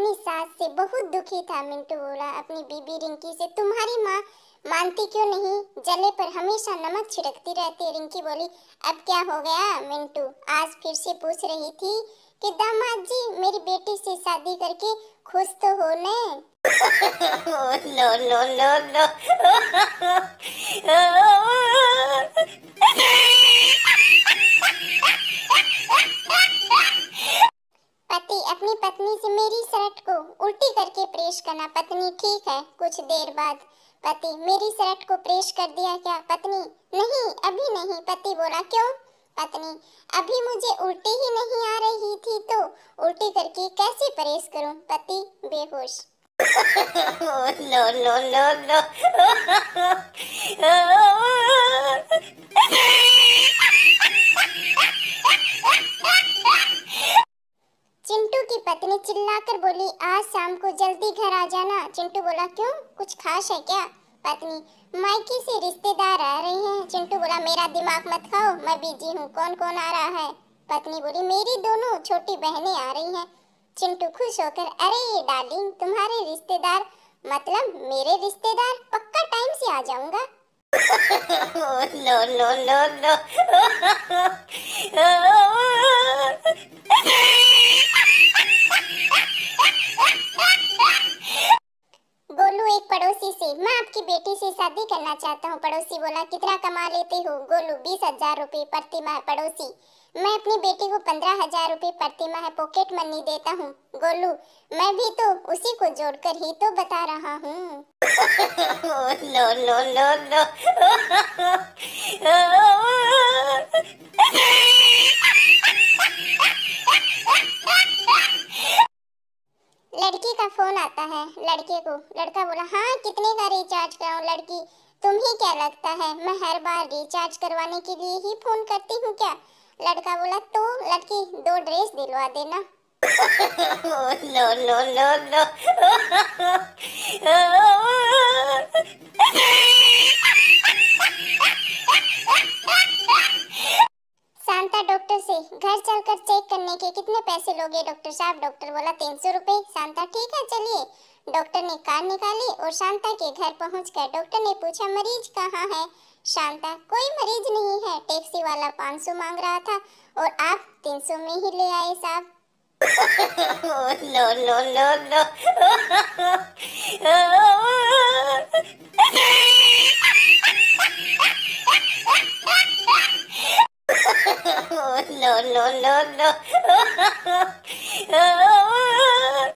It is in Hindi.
अपनी सास से बहुत दुखी था। मिंटू बोला अपनी बीबी रिंकी से, तुम्हारी माँ मानती क्यों नहीं? जले पर हमेशा नमक छिड़कती रहती है। रिंकी बोली, अब क्या हो गया? मिंटू आज फिर से पूछ रही थी कि दामाद जी मेरी बेटी से शादी करके खुश तो हो ने? No no no no. पति अपनी पत्नी से, मेरी शर्ट को उल्टी करके प्रेस करना। पत्नी, ठीक है। कुछ देर बाद पति, मेरी शर्ट को प्रेस कर दिया क्या? पत्नी, नहीं अभी नहीं। पति बोला, क्यों? पत्नी, अभी मुझे उल्टी ही नहीं आ रही थी तो उल्टी करके कैसे प्रेस करूं? पति बेहोश। No no no no. Chintu की पत्नी चिल्लाकर बोली, आज शाम को जल्दी घर आ जाना। चिंटू बोला, क्यों, कुछ खास है क्या? पत्नी, मायके से रिश्तेदार आ रहे हैं। चिंटू बोला, मेरा दिमाग मत खाओ, मैं बिजी हूँ। कौन कौन आ रहा है? पत्नी बोली, मेरी दोनों छोटी बहनें आ रही हैं। चिंटू खुश होकर, अरे डार्लिंग, तुम्हारे रिश्तेदार मतलब मेरे रिश्तेदार, पक्का टाइम से आ जाऊंगा। No no no no. Golu एक पड़ोसी से, मैं आपकी बेटी से शादी करना चाहता हूँ। पड़ोसी बोला, कितना कमा लेते हो? गोलू, 20,000 रुपए प्रति माह। पड़ोसी, मैं अपनी बेटी को 15,000 रुपए प्रति माह पॉकेट मनी देता हूँ। गोलू, मैं भी तो उसी को जोड़कर ही तो बता रहा हूँ। No no no no. लड़की का फोन आता है लड़के को। लड़का बोला, हाँ कितने का रिचार्ज कराऊं? लड़की, तुम्हें क्या लगता है मैं हर बार रिचार्ज करवाने के लिए ही फोन करती हूँ क्या? लड़का बोला, तो लड़की 2 ड्रेस दिलवा देना। No no no no. Shanta doctor से, घर चलकर चेक करने के कितने पैसे लोगे डॉक्टर साहब? डॉक्टर बोला, 300 रुपए। शांता, ठीक है चलिए। डॉक्टर ने कार्ड निकाली और शांता के घर पहुंचकर डॉक्टर ने पूछा, मरीज कहाँ है? शांता, कोई मरीज नहीं है, टैक्सी वाला 500 मांग रहा था और आप 300 में ही ले आए साहब। No no no no. No no no no.